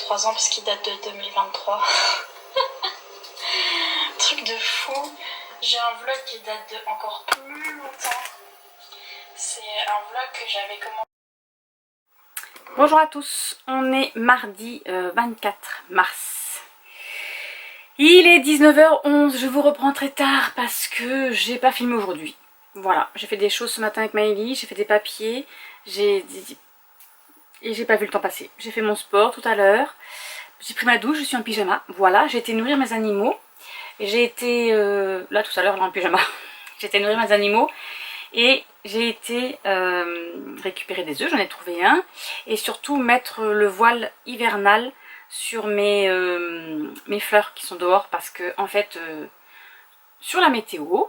3 ans parce qu'il date de 2023. Truc de fou. J'ai un vlog qui date de encore plus longtemps. C'est un vlog que j'avais commencé. Bonjour à tous, on est mardi 24 mars. Il est 19h11, je vous reprends très tard parce que j'ai pas filmé aujourd'hui. Voilà, j'ai fait des choses ce matin avec Maëlie, j'ai fait des papiers, et j'ai pas vu le temps passer. J'ai fait mon sport tout à l'heure, j'ai pris ma douche, je suis en pyjama. Voilà, j'ai été nourrir mes animaux. Et j'ai été, là tout à l'heure, là en pyjama, j'ai été nourrir mes animaux. Et j'ai été récupérer des œufs, j'en ai trouvé un. Et surtout mettre le voile hivernal sur mes fleurs qui sont dehors. Parce que en fait, sur la météo,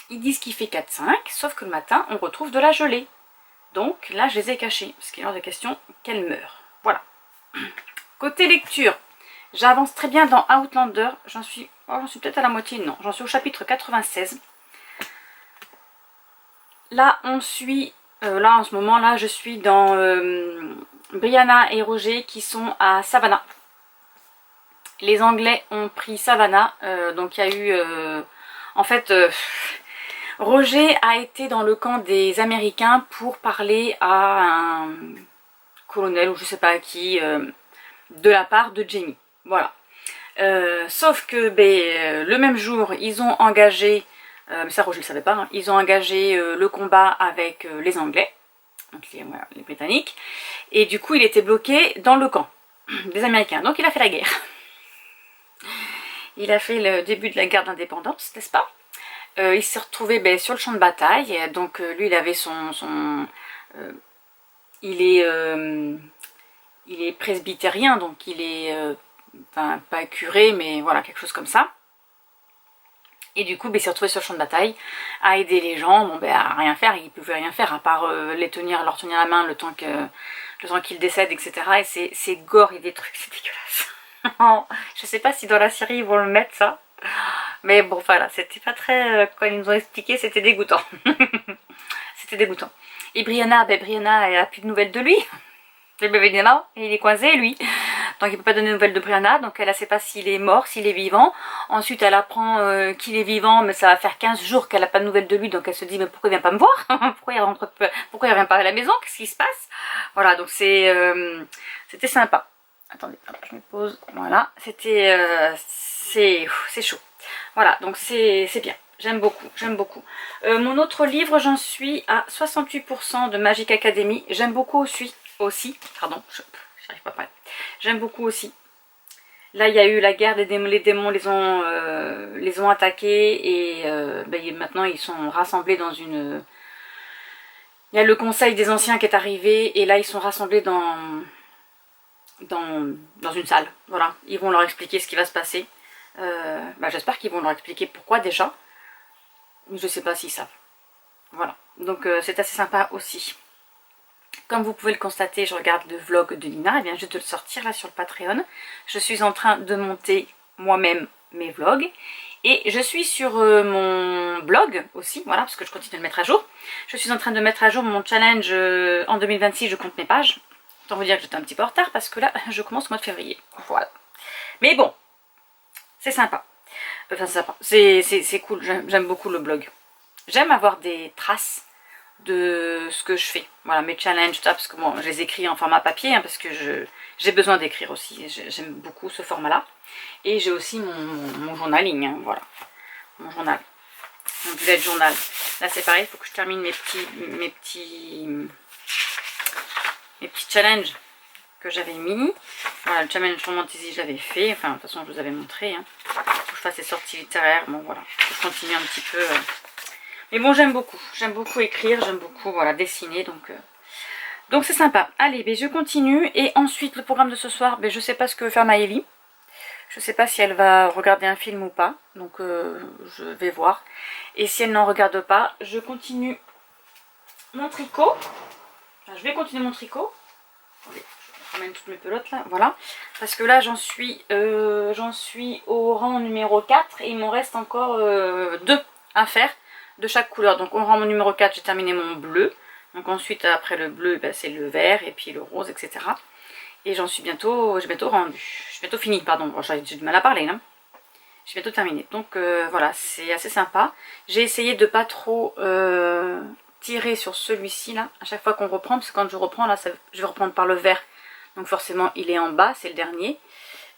ils disent qu'il fait 4-5. Sauf que le matin, on retrouve de la gelée. Donc là, je les ai cachés. Parce qu'il est hors de question qu'elles meurent. Voilà. Côté lecture, j'avance très bien dans Outlander. J'en suis peut-être à la moitié, non. J'en suis au chapitre 96. Là, on suit, là en ce moment, là, je suis dans Brianna et Roger qui sont à Savannah. Les Anglais ont pris Savannah, donc il y a eu, en fait, Roger a été dans le camp des Américains pour parler à un colonel ou je sais pas qui, de la part de Jamie. Voilà. Sauf que le même jour, ils ont engagé, mais ça Roger ne le savait pas, hein, ils ont engagé le combat avec les Anglais, donc voilà, les Britanniques, et du coup il était bloqué dans le camp des Américains, donc il a fait la guerre. Il a fait le début de la guerre d'indépendance, n'est-ce pas? Il s'est retrouvé sur le champ de bataille, donc lui il avait il est presbytérien, donc il est... enfin, pas curé, mais voilà, quelque chose comme ça. Et du coup, il s'est retrouvé sur le champ de bataille à aider les gens. Bon, à rien faire, il ne pouvait rien faire à part leur tenir la main le temps qu'ils décèdent, etc. Et c'est gore et des trucs, c'est dégueulasse. Je sais pas si dans la série ils vont le mettre ça. Mais bon, voilà, c'était pas très... quand ils nous ont expliqué, c'était dégoûtant. C'était dégoûtant. Et Brianna, Brianna, elle a plus de nouvelles de lui. Le bébé est là, et il est coincé, lui. Donc il ne peut pas donner de nouvelles de Brianna, donc elle ne sait pas s'il est mort, s'il est vivant. Ensuite elle apprend qu'il est vivant, mais ça va faire 15 jours qu'elle n'a pas de nouvelles de lui, donc elle se dit mais pourquoi il ne vient pas me voir? Pourquoi il ne revient pas à la maison? Qu'est-ce qui se passe? Voilà, donc c'était sympa. Attendez, hop, je me pose, voilà, c'est chaud. Voilà, donc c'est bien. J'aime beaucoup, j'aime beaucoup. Mon autre livre, j'en suis à 68% de Magic Academy. J'aime beaucoup aussi, pardon, j'arrive pas à parler. J'aime beaucoup aussi. Là, il y a eu la guerre des démons, les démons les ont attaqués et maintenant ils sont rassemblés dans une... Il y a le conseil des anciens qui est arrivé et là ils sont rassemblés dans une salle. Voilà, ils vont leur expliquer ce qui va se passer. J'espère qu'ils vont leur expliquer pourquoi déjà. Je sais pas s'ils savent. Voilà, donc c'est assez sympa aussi. Comme vous pouvez le constater, je regarde le vlog de Nina, elle vient juste de le sortir là sur le Patreon. Je suis en train de monter moi-même mes vlogs. Et je suis sur mon blog aussi, voilà, parce que je continue de le mettre à jour. Je suis en train de mettre à jour mon challenge en 2026, je compte mes pages. Autant vous dire que j'étais un petit peu en retard parce que là, je commence au mois de février. Voilà. Mais bon, c'est sympa. Enfin, c'est sympa. C'est cool, j'aime beaucoup le blog. J'aime avoir des traces de ce que je fais, voilà, mes challenges, parce que bon, je les écris en format papier, hein, parce que j'ai besoin d'écrire aussi, j'aime beaucoup ce format là, et j'ai aussi mon journaling, hein, voilà, mon journal, mon bullet journal. Là c'est pareil, il faut que je termine mes petits challenges que j'avais mis. Voilà, le challenge fantasy je l'avais fait, enfin de toute façon je vous avais montré, hein. Faut que je fasse les sorties littéraires, bon voilà, je continue un petit peu. Mais bon, j'aime beaucoup écrire, j'aime beaucoup voilà, dessiner, donc c'est sympa. Allez, je continue, et ensuite le programme de ce soir, je sais pas ce que veut faire Maëlie. Je sais pas si elle va regarder un film ou pas, donc je vais voir. Et si elle n'en regarde pas, je continue mon tricot. Enfin, je vais continuer mon tricot. Attendez, je ramène toutes mes pelotes là, voilà. Parce que là j'en suis au rang numéro 4 et il m'en reste encore 2 à faire de chaque couleur. Donc au rang numéro 4 j'ai terminé mon bleu, donc ensuite après le bleu c'est le vert et puis le rose, etc. Et j'en suis bientôt, j'ai bientôt rendu. Je suis bientôt finie, pardon. Bon, j'ai du mal à parler là. J'ai bientôt terminé. Donc voilà, c'est assez sympa. J'ai essayé de pas trop tirer sur celui-ci là. À chaque fois qu'on reprend, parce que quand je reprends là, je vais reprendre par le vert. Donc forcément, il est en bas, c'est le dernier.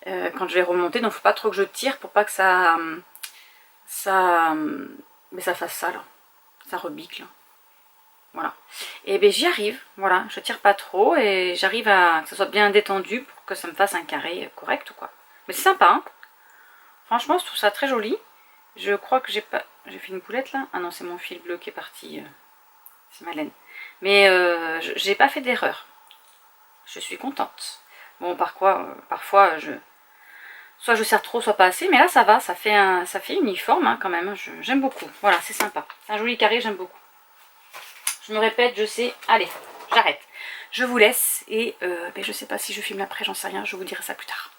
Quand je vais remonter, donc faut pas trop que je tire pour pas que mais ça fasse ça là. Ça rebique là. Voilà. Et bien j'y arrive, voilà, je tire pas trop et j'arrive à que ça soit bien détendu pour que ça me fasse un carré correct ou quoi. Mais c'est sympa, hein. Franchement, je trouve ça très joli. Je crois que j'ai pas... J'ai fait une boulette là. Ah non, c'est mon fil bleu qui est parti. C'est ma laine. Mais j'ai pas fait d'erreur. Je suis contente. Bon, parfois, soit je serre trop, soit pas assez. Mais là, ça va. Ça fait uniforme hein, quand même. J'aime beaucoup. Voilà, c'est sympa. C'est un joli carré, j'aime beaucoup. Je me répète, je sais. Allez, j'arrête. Je vous laisse. Et je sais pas si je filme après, j'en sais rien. Je vous dirai ça plus tard.